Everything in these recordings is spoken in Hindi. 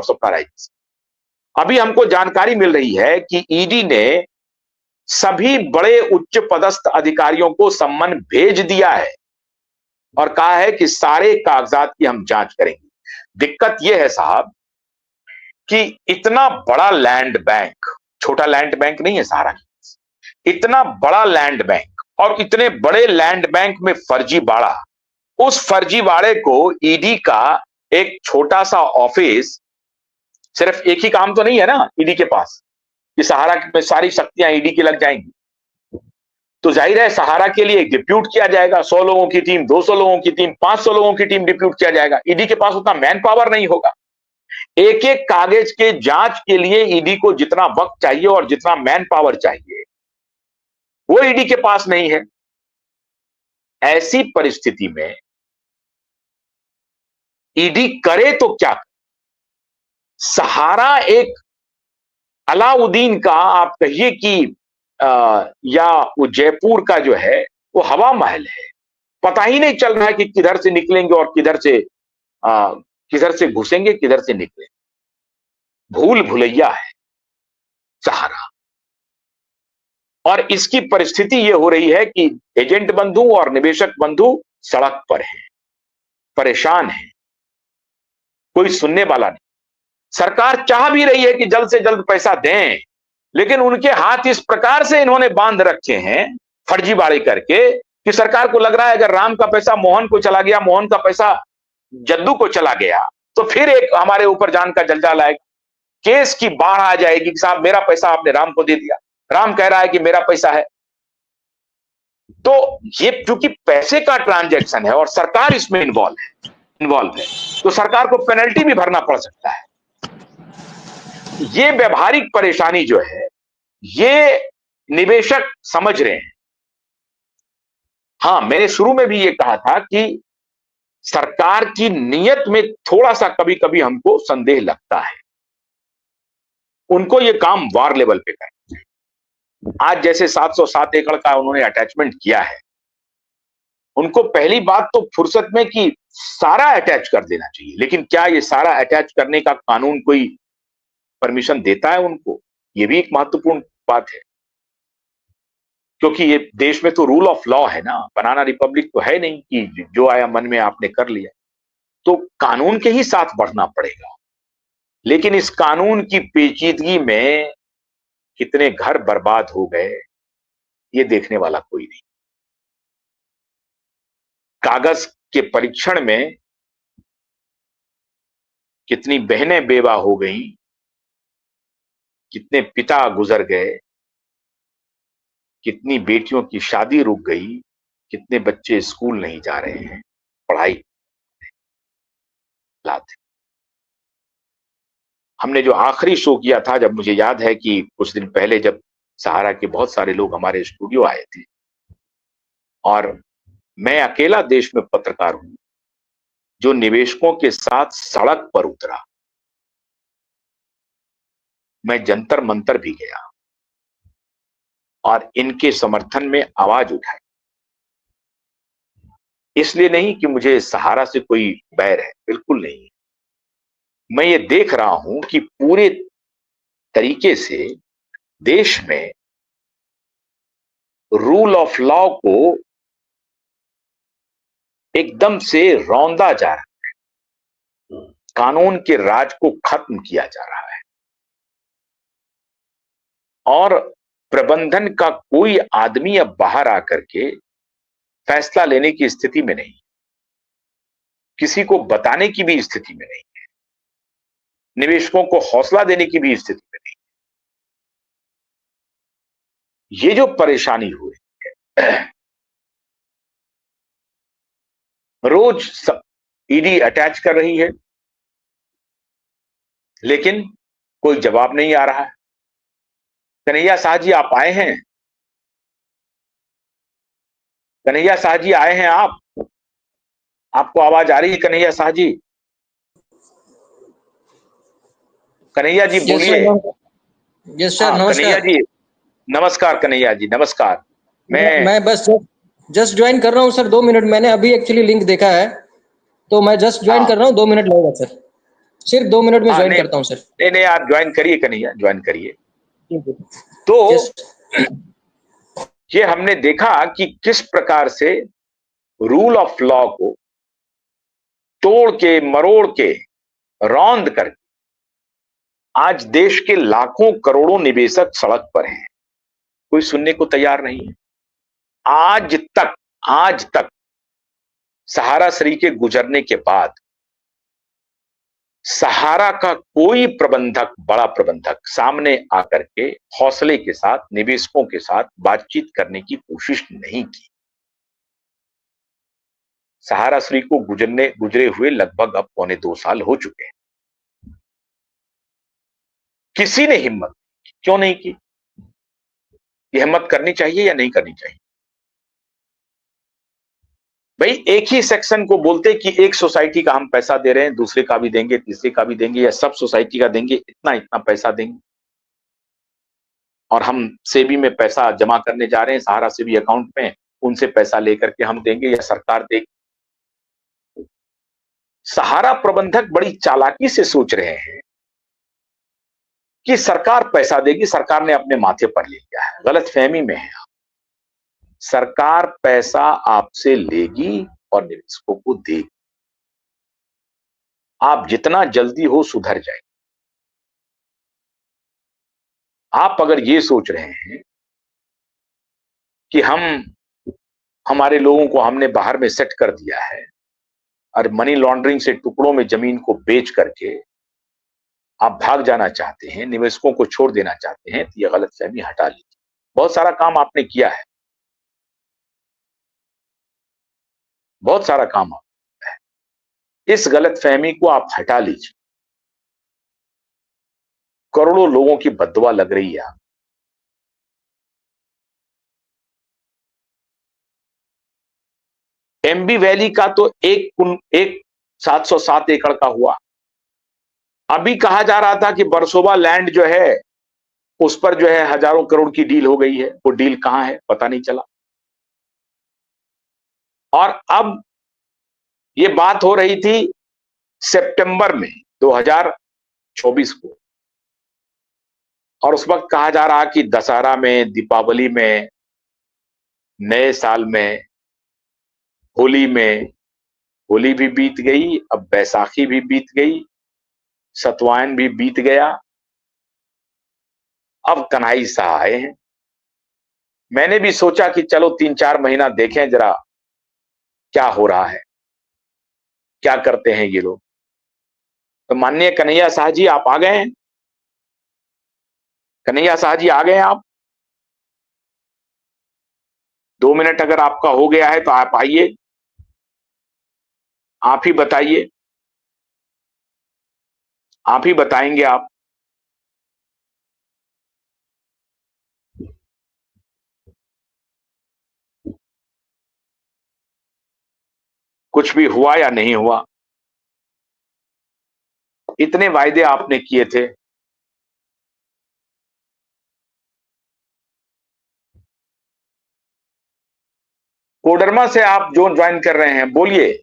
Of prices. अभी हमको जानकारी मिल रही है कि ईडी ने सभी बड़े उच्च पदस्थ अधिकारियों को सम्मन भेज दिया है और कहा है कि सारे कागजात की हम जांच करेंगे। दिक्कत यह है साहब कि इतना बड़ा लैंड बैंक, छोटा लैंड बैंक नहीं है सहारा, इतना बड़ा लैंड बैंक और इतने बड़े लैंड बैंक में फर्जीवाड़ा, उस फर्जीवाड़े को ईडी का एक छोटा सा ऑफिस, सिर्फ एक ही काम तो नहीं है ना ईडी के पास कि सहारा में सारी शक्तियां ईडी की लग जाएंगी। तो जाहिर है सहारा के लिए डिप्यूट किया जाएगा, 100 लोगों की टीम, 200 लोगों की टीम, 500 लोगों की टीम डिप्यूट किया जाएगा। ईडी के पास उतना मैन पावर नहीं होगा। एक एक कागज के जांच के लिए ईडी को जितना वक्त चाहिए और जितना मैन पावर चाहिए वो ईडी के पास नहीं है। ऐसी परिस्थिति में ईडी करे तो क्या करे? सहारा एक अलाउद्दीन का आप कहिए कि या वो जयपुर का जो है वो हवा महल है, पता ही नहीं चल रहा है कि किधर से निकलेंगे और किधर से घुसेंगे, किधर से निकलेंगे। भूल भुलैया है सहारा। और इसकी परिस्थिति यह हो रही है कि एजेंट बंधु और निवेशक बंधु सड़क पर हैं, परेशान हैं, कोई सुनने वाला नहीं। सरकार चाह भी रही है कि जल्द से जल्द पैसा दें, लेकिन उनके हाथ इस प्रकार से इन्होंने बांध रखे हैं फर्जीवाड़े करके कि सरकार को लग रहा है अगर राम का पैसा मोहन को चला गया, मोहन का पैसा जद्दू को चला गया, तो फिर एक हमारे ऊपर जान का जंजाल आएगा, केस की बाढ़ आ जाएगी कि साहब मेरा पैसा आपने राम को दे दिया, राम कह रहा है कि मेरा पैसा है। तो ये क्योंकि पैसे का ट्रांजैक्शन है और सरकार इसमें इन्वॉल्व है, तो सरकार को पेनल्टी भी भरना पड़ सकता है। ये व्यवहारिक परेशानी जो है ये निवेशक समझ रहे हैं। हां, मैंने शुरू में भी ये कहा था कि सरकार की नीयत में थोड़ा सा कभी कभी हमको संदेह लगता है। उनको ये काम वार लेवल पे करना है। आज जैसे 707 एकड़ का उन्होंने अटैचमेंट किया है, उनको पहली बात तो फुर्सत में कि सारा अटैच कर देना चाहिए, लेकिन क्या ये सारा अटैच करने का कानून कोई परमिशन देता है उनको? ये भी एक महत्वपूर्ण बात है, क्योंकि ये देश में तो रूल ऑफ लॉ है ना, बनाना रिपब्लिक तो है नहीं कि जो आया मन में आपने कर लिया। तो कानून के ही साथ बढ़ना पड़ेगा। लेकिन इस कानून की पेचीदगी में कितने घर बर्बाद हो गए ये देखने वाला कोई नहीं। कागज के परीक्षण में कितनी बहनें बेवा हो गई, कितने पिता गुजर गए, कितनी बेटियों की शादी रुक गई, कितने बच्चे स्कूल नहीं जा रहे हैं, पढ़ाई लाते। हमने जो आखिरी शो किया था, जब मुझे याद है कि कुछ दिन पहले जब सहारा के बहुत सारे लोग हमारे स्टूडियो आए थे और मैं अकेला देश में पत्रकार हूं जो निवेशकों के साथ सड़क पर उतरा। मैं जंतर मंतर भी गया और इनके समर्थन में आवाज उठाई। इसलिए नहीं कि मुझे सहारा से कोई बैर है, बिल्कुल नहीं। मैं ये देख रहा हूं कि पूरे तरीके से देश में रूल ऑफ लॉ को एकदम से रौंदा जा रहा है, कानून के राज को खत्म किया जा रहा है और प्रबंधन का कोई आदमी अब बाहर आकर के फैसला लेने की स्थिति में नहीं, किसी को बताने की भी स्थिति में नहीं है, निवेशकों को हौसला देने की भी स्थिति में नहीं। ये जो परेशानी हुई है, रोज ईडी अटैच कर रही है लेकिन कोई जवाब नहीं आ रहा है। कन्हैया शाह जी आप आए हैं? कन्हैया शाह जी आए हैं आप? आपको आवाज आ रही है कन्हैया शाह जी? कन्हैया जी बोलिए। यस सर, नमस्कार। कन्हैया जी नमस्कार। कन्हैया जी नमस्कार। मैं बस जस्ट ज्वाइन कर रहा हूँ सर, 2 मिनट। मैंने अभी एक्चुअली लिंक देखा है तो मैं जस्ट ज्वाइन कर रहा हूँ, 2 मिनट लगेगा सर। सिर्फ 2 मिनट में हाँ, ज्वाइन नहीं करता हूँ सर। नहीं नहीं, आप ज्वाइन करिए कन्हैया, ज्वाइन करिए। तो जस्ट ये हमने देखा कि किस प्रकार से रूल ऑफ लॉ को तोड़ के मरोड़ के रौंद कर आज देश के लाखों करोड़ों निवेशक सड़क पर हैं, कोई सुनने को तैयार नहीं है। आज तक सहारा श्री के गुजरने के बाद सहारा का कोई प्रबंधक, बड़ा प्रबंधक सामने आकर के हौसले के साथ निवेशकों के साथ बातचीत करने की कोशिश नहीं की। सहारा श्री को गुजरे हुए लगभग अब 1.25 साल हो चुके हैं। किसी ने हिम्मत क्यों नहीं की? ये हिम्मत करनी चाहिए या नहीं करनी चाहिए? भाई एक ही सेक्शन को बोलते कि एक सोसाइटी का हम पैसा दे रहे हैं, दूसरे का भी देंगे, तीसरे का भी देंगे, या सब सोसाइटी का देंगे, इतना इतना पैसा देंगे, और हम सेबी में पैसा जमा करने जा रहे हैं, सहारा सेबी अकाउंट में, उनसे पैसा लेकर के हम देंगे या सरकार देगी। सहारा प्रबंधक बड़ी चालाकी से सोच रहे हैं कि सरकार पैसा देगी, सरकार ने अपने माथे पर ले लिया है। गलतफहमी में है आप। सरकार पैसा आपसे लेगी और निवेशकों को देगी। आप जितना जल्दी हो सुधर जाए। आप अगर ये सोच रहे हैं कि हमारे लोगों को हमने बाहर में सेट कर दिया है और मनी लॉन्ड्रिंग से टुकड़ों में जमीन को बेच करके आप भाग जाना चाहते हैं, निवेशकों को छोड़ देना चाहते हैं, तो यह गलतफहमी हटा लीजिए। बहुत सारा काम आपने किया है, बहुत सारा काम आपने किया है। इस गलतफहमी को आप हटा लीजिए। करोड़ों लोगों की बद्दुआ लग रही है। एमबी वैली का तो एक 707 एकड़ का हुआ। अभी कहा जा रहा था कि बरसोबा लैंड जो है उस पर जो है हजारों करोड़ की डील हो गई है। वो डील कहां है पता नहीं चला। और अब ये बात हो रही थी सितंबर में 2024 को, और उस वक्त कहा जा रहा कि दशहरा में, दीपावली में, नए साल में, होली में, होली भी बीत गई, अब बैसाखी भी बीत गई, सतवायन भी बीत गया, अब कन्हई शाह आए हैं। मैंने भी सोचा कि चलो 3-4 महीना देखें जरा क्या हो रहा है, क्या करते हैं ये लोग। तो माननीय कन्हैया शाह जी आप आ गए हैं। कन्हैया शाह जी आ गए हैं आप। 2 मिनट अगर आपका हो गया है तो आप आइए, आप ही बताइए, आप ही बताएंगे आप। कुछ भी हुआ या नहीं हुआ? इतने वायदे आपने किए थे। कोडरमा से आप जो ज्वाइन कर रहे हैं, बोलिए।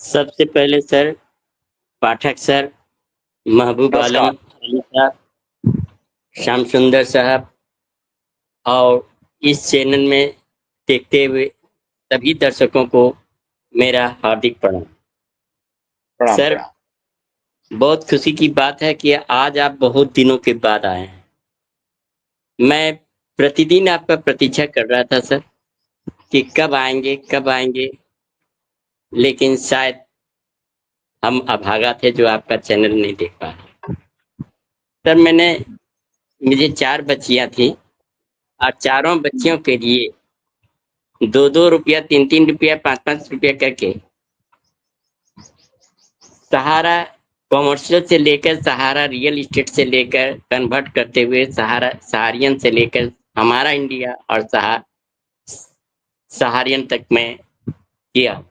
सबसे पहले सर, पाठक सर, महबूब आलम अली साहब, श्याम सुंदर साहब और इस चैनल में देखते हुए सभी दर्शकों को मेरा हार्दिक प्रणाम। सर, बहुत खुशी की बात है कि आज आप बहुत दिनों के बाद आए हैं। मैं प्रतिदिन आपका प्रतीक्षा कर रहा था सर कि कब आएंगे, लेकिन शायद हम अभागा थे जो आपका चैनल नहीं देख पाए। सर, मुझे 4 बच्चियां थी और चारों बच्चियों के लिए 2-2 रुपया, 3-3 रुपया, 5-5 रुपया करके सहारा कॉमर्शियल से लेकर सहारा रियल इस्टेट से लेकर कन्वर्ट करते हुए सहारियन से लेकर हमारा इंडिया और सहारियन तक में किया।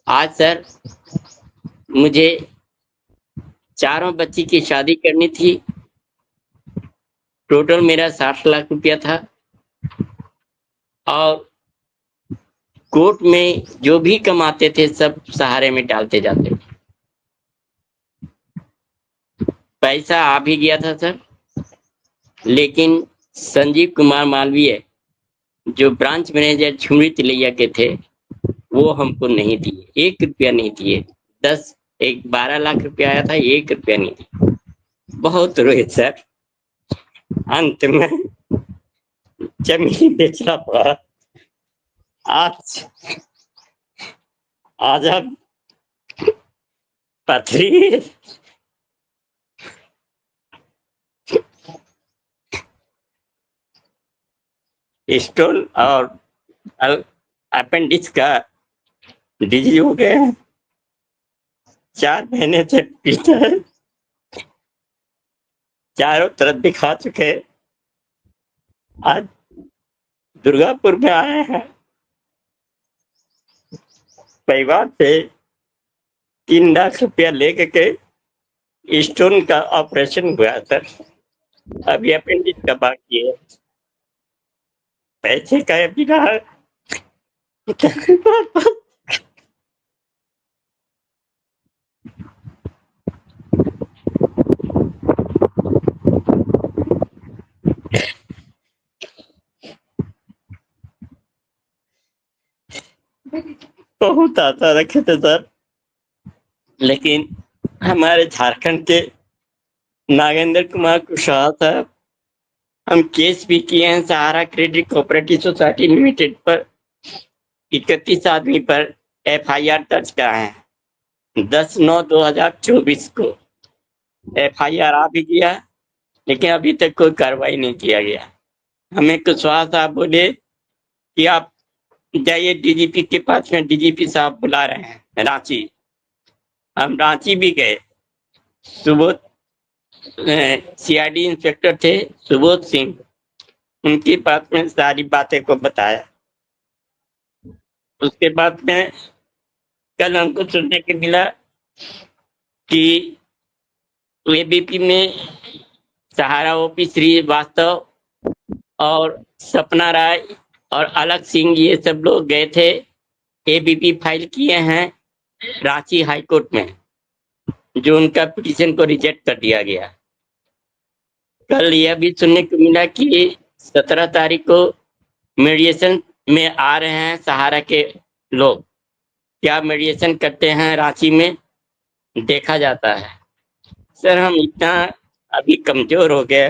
आज सर मुझे चारों बच्ची की शादी करनी थी। टोटल मेरा 60 लाख रुपया था और कोर्ट में जो भी कमाते थे सब सहारे में डालते जाते थे। पैसा आ भी गया था सर, लेकिन संजीव कुमार मालवीय जो ब्रांच मैनेजर झुमरी तिलैया के थे वो हमको नहीं दिए, 1 रुपया नहीं दिए। 12 लाख रुपया आया था, 1 रुपया नहीं दिया। बहुत रोए सर, अंत में जमीन बेचना पड़ा। आज हम पथरी स्टोन और अपेंडिक्स का डिजीज हो गया है। 4 महीने से पीता है, चारों तरफ दिखा चुके। आज दुर्गापुर में आए हैं, परिवार से 3 लाख रुपया लेके के स्टोन का ऑपरेशन हुआ सर, अभी अपेंडिक्स का बाकी है। पैसे का बिना बहुत आशा रखे थे सर, लेकिन हमारे झारखंड के नागेंद्र कुमार कुशवाहा साहब, हम केस भी किए हैं सहारा क्रेडिट कोऑपरेटिव सोसाइटी लिमिटेड पर। 31 आदमी पर FIR दर्ज कराए हैं। 10/9/2024 को FIR आ भी गया, लेकिन अभी तक कोई कार्रवाई नहीं किया गया। हमें कुशवाहा साहब बोले कि आप जाइए DGP के पास में, DGP साहब बुला रहे हैं रांची। हम रांची भी गए। सुबोध CID इंस्पेक्टर थे सुबोध सिंह, उनके पास में सारी बातें को बताया। उसके बाद में कल हमको सुनने को मिला कि ABP में सहारा OP श्रीवास्तव और सपना राय और अलग सिंह ये सब लोग गए थे, ABP फाइल किए हैं रांची हाई कोर्ट में, जो उनका पिटीशन को रिजेक्ट कर दिया गया। कल यह भी सुनने को मिला कि 17 तारीख को मीडिएशन में आ रहे हैं सहारा के लोग। क्या मीडिएशन करते हैं रांची में, देखा जाता है। सर हम इतना अभी कमजोर हो गए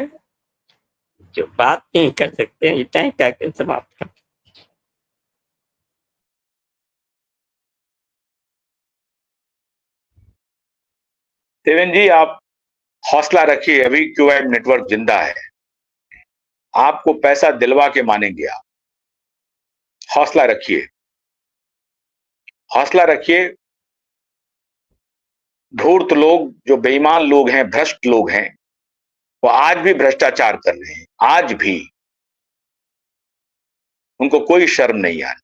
जो बात नहीं कर सकते, इतना ही कहकर समाप्त कर। देवेंद्र जी, आप हौसला रखिए, अभी QIM नेटवर्क जिंदा है, आपको पैसा दिलवा के मानेंगे आप। हौसला रखिए, हौसला रखिए। धूर्त लोग, जो बेईमान लोग हैं, भ्रष्ट लोग हैं, वो आज भी भ्रष्टाचार कर रहे हैं, आज भी उनको कोई शर्म नहीं आ रही।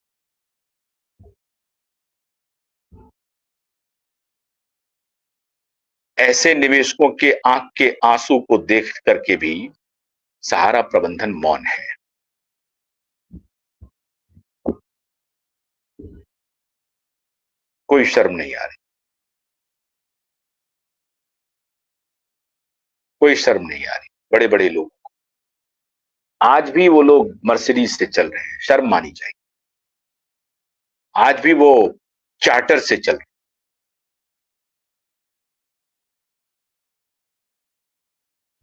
ऐसे निवेशकों के आंख के आंसू को देख करके भी सहारा प्रबंधन मौन है। कोई शर्म नहीं आ रही, कोई शर्म नहीं आ रही। बड़े बड़े लोग, आज भी वो लोग मर्सिडीज से चल रहे हैं, शर्म मानी चाहिए। आज भी वो चार्टर से चल रहे हैं।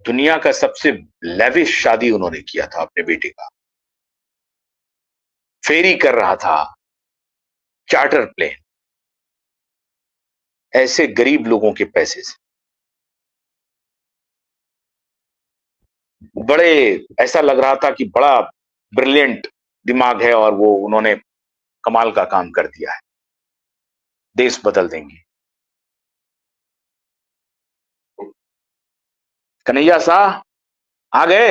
दुनिया का सबसे लेविश शादी उन्होंने किया था अपने बेटे का, फेरी कर रहा था, चार्टर प्लेन, ऐसे गरीब लोगों के पैसे से। बड़े ऐसा लग रहा था कि बड़ा ब्रिलियंट दिमाग है और वो उन्होंने कमाल का काम कर दिया है, देश बदल देंगे। कन्हैया साहब आ गए।